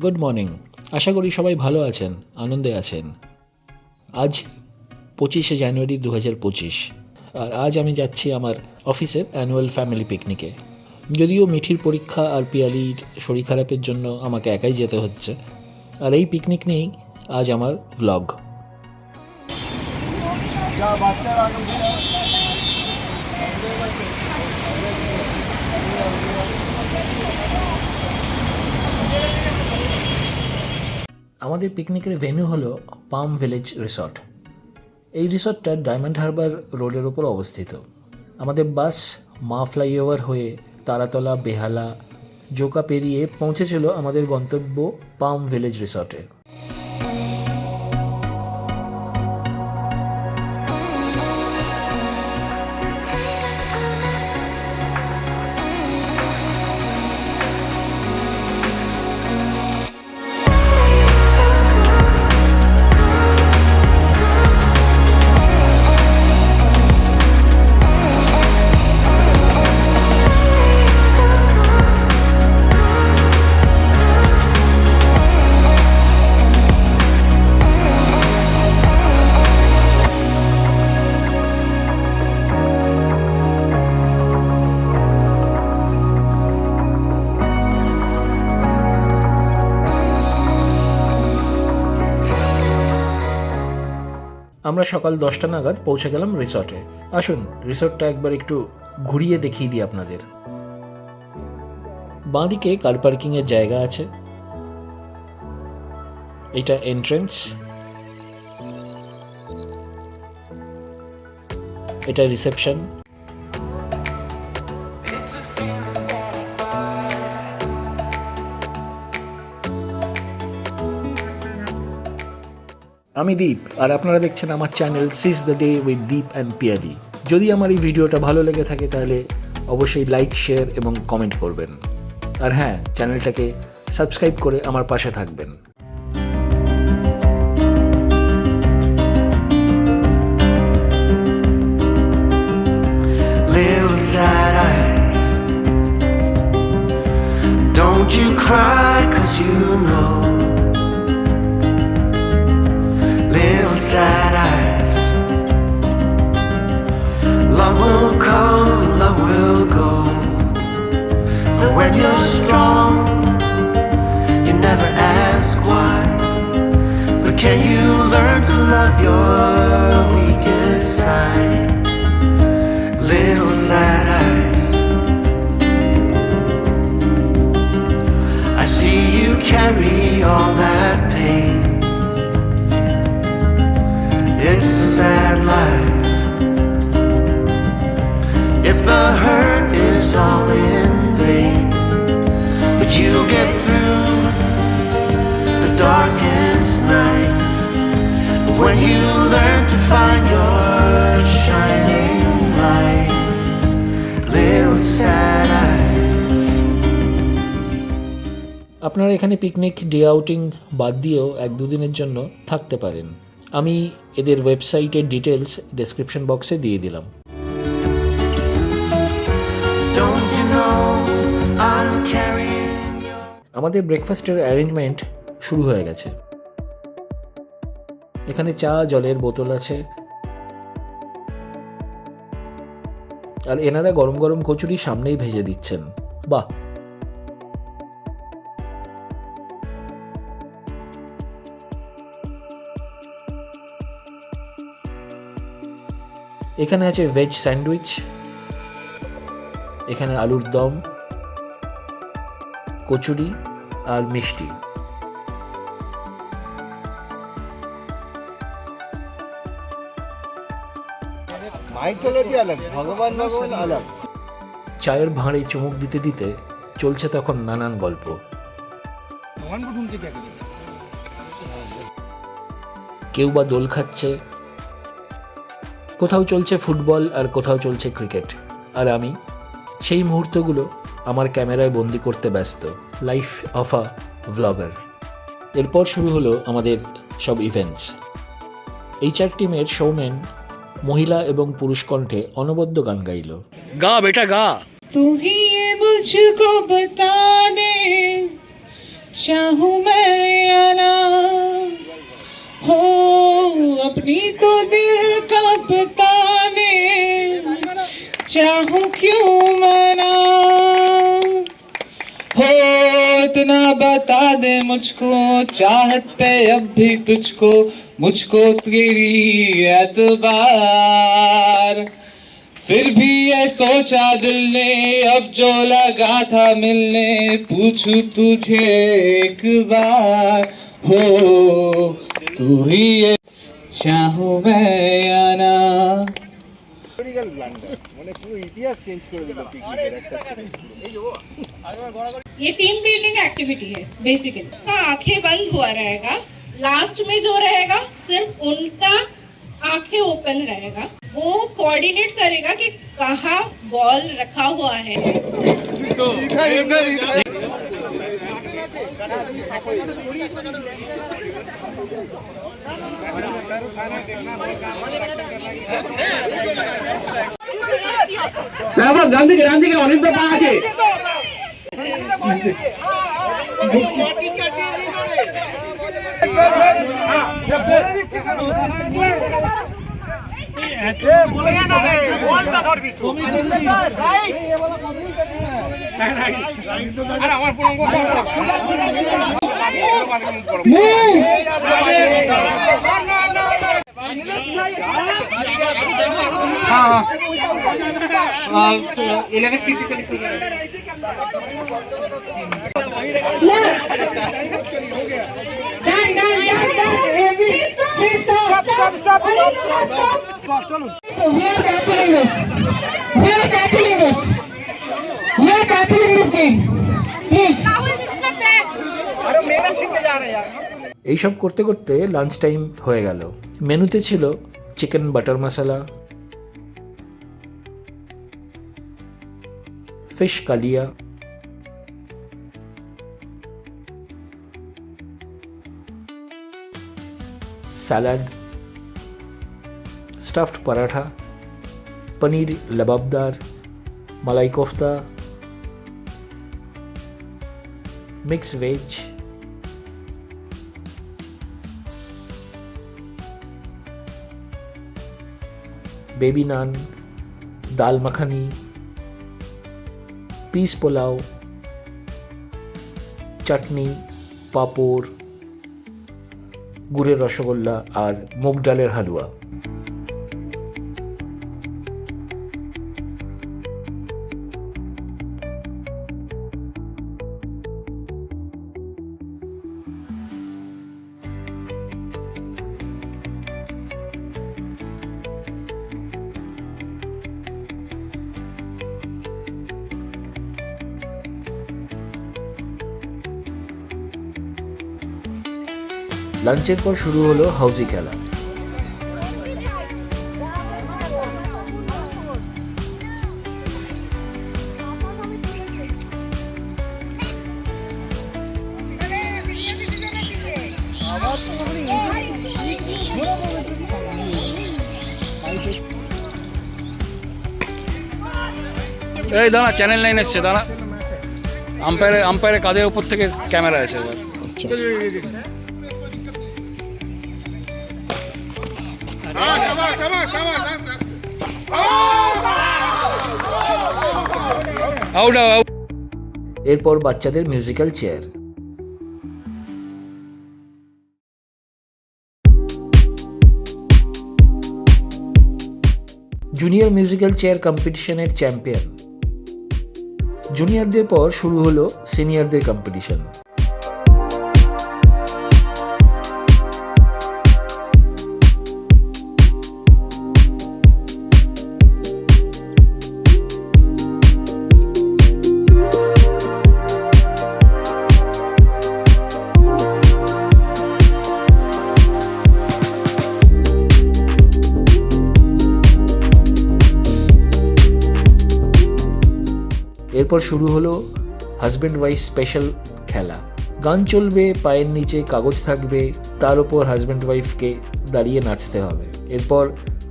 Good morning. আশা করি সবাই ভালো আছেন, আনন্দে আছেন। আজ 25শে জানুয়ারি 2025, আর আজ আমি যাচ্ছি আমার অফিসের অ্যানুয়াল ফ্যামিলি পিকনিকে। যদিও মিঠির পরীক্ষা আর পিয়ালির শরীর খারাপের জন্য আমাকে একাই যেতে হচ্ছে, আর এই পিকনিক নিয়েই আজ আমার ভ্লগ। আমাদের পিকনিকের ভেন্যু হলো পাম ভিলেজ রিসর্ট। এই রিসর্টটা ডায়মন্ড হারবার রোডের ওপর অবস্থিত। আমাদের বাস মা ফ্লাইওভার হয়ে তারাতলা, বেহালা, জোকা পেরিয়ে পৌঁছেছিল আমাদের গন্তব্য পাম ভিলেজ রিসর্টে। আমরা সকাল 10টা নাগাদ পৌঁছে গেলাম রিসর্টে। আসুন রিসর্টটা একবার একটু ঘুরিয়ে দেখিয়ে দিই আপনাদের। বাঁদিকে কার পার্কিংয়ের জায়গা আছে, এটা এন্ট্রেন্স, এটা রিসেপশন, আমি দীপ, আর আপনারা দেখছেন আমার channel seize the day with Deep and Piyali. যদি আমার এই ভিডিওটা ভালো লেগে থাকে তাহলে অবশ্যই লাইক, শেয়ার এবং কমেন্ট করবেন। আর হ্যাঁ, চ্যানেলটাকে সাবস্ক্রাইব করে আমার পাশে থাকবেন। Little sad eyes, don't you cry, 'cause you know. Little sad eyes, love will come, love will go. But when you're strong, you never ask why. But can you learn to love your weakest side? Little sad eyes, I see you carry all that pain. It's a sad life, if the hurt is all in vain. But you'll get through the darkest nights when you learn to find your shining lights. Little sad eyes. আপনারা এখানে picnic, day outing বাদ দিয়েও 1-2 দিনের জন্য থাকতে পারেন। আমি এদের ওয়েবসাইটের ডিটেলস ডেসক্রিপশন বক্সে দিয়ে দিলাম। Don't you know I'm carrying your... আমাদের ব্রেকফাস্টের অ্যারেঞ্জমেন্ট শুরু হয়ে গেছে। এখানে চা, জলের বোতল আছে, আর এনারা গরম গরম কচুরি সামনেই ভেজে দিচ্ছেন। বাহ! এখানে আছে ভেজ স্যান্ডউইচ, এখানে আলুর দম, কচুরি আর মিষ্টি। চায়ের ভাঁড়ে চুমুক দিতে দিতে চলছে তখন নানান গল্প। কেউ বা দোল খাচ্ছে, কোথাও চলছে ফুটবল আর কোথাও চলছে ক্রিকেট, আর আমি সেই মুহূর্তগুলো আমার ক্যামেরায় বন্দি করতে ব্যস্ত। Life of a vlogger. এরপর শুরু হলো আমাদের সব ইভেন্টস। এই 4 টিমের শোম্যান মহিলা এবং পুরুষ কণ্ঠে অনবদ্য গান গাইল। গা বেটা গা। तू ही ये मुझको बता दे चाहूं मैं या ना हो अपनी तो दिल का बताने चाहूं क्यों मना हो इतना बता दे मुझको चाहत पे अब भी तुझको मुझको तेरी एतबार फिर भी ये सोचा दिल ने अब जो लगा था मिलने पूछूं तुझे एक बार हो तू ही ये चाहूं मैं या ना ये टीम बिल्डिंग एक्टिविटी है बेसिकली। का आंखें बंद हुआ रहेगा, लास्ट में जो रहेगा सिर्फ उनका आंखें ओपन रहेगा, वो कोऑर्डिनेट करेगा कि कहाँ बॉल रखा हुआ है। ডান দিকে অনেক তো পা আছে এইসব করতে করতে লাঞ্চ টাইম হয়ে গেল। মেনুতে ছিল চিকেন বাটার মশলা, ফিশ কালিয়া, স্যালাড, স্টাফড পরাঠা, পনির লবাবদার, মালাই কোফতা, মিক্স ভেজ, বেবি নান, দাল মাখানি, পিস পোলাও, চাটনি, পাঁপড়, গুড়ের রসগোল্লা আর মুগ ডালের হালুয়া। লাঞ্চের পর শুরু হলো হাউজি খেলা। এই দাঁড়া, চ্যানেল 9 এসছে, দাঁড়া। আম্পায়ারের কাঁধের উপর থেকে ক্যামেরা আছে এবার। Out out. এরপর বাচ্চাদের musical chair. Junior musical chair কম্পিটিশনের চ্যাম্পিয়ন। জুনিয়রদের পর শুরু হলো সিনিয়রদের কম্পিটিশন। এরপর শুরু হলো হাজব্যান্ড ওয়াইফ স্পেশাল খেলা। গান চলবে, পায়ের নিচে কাগজ থাকবে, তার উপর হাজব্যান্ড ওয়াইফকে দাঁড়িয়ে নাচতে হবে। এরপর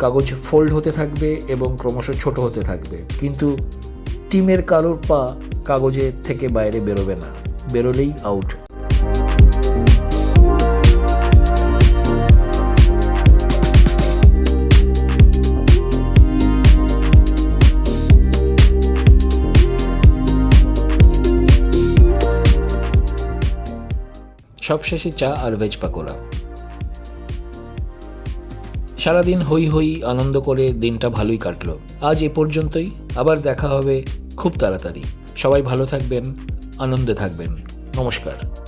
কাগজ ফোল্ড হতে থাকবে এবং ক্রমশ ছোট হতে থাকবে, কিন্তু টিমের কারোর পা কাগজের থেকে বাইরে বেরোবে না, বেরোলেই আউট। সবশেষে চা আর ভেজ পাকোড়া। সারাদিন হই হই আনন্দ করে দিনটা ভালোই কাটলো। আজ এ পর্যন্তই, আবার দেখা হবে খুব তাড়াতাড়ি। সবাই ভালো থাকবেন, আনন্দে থাকবেন। নমস্কার।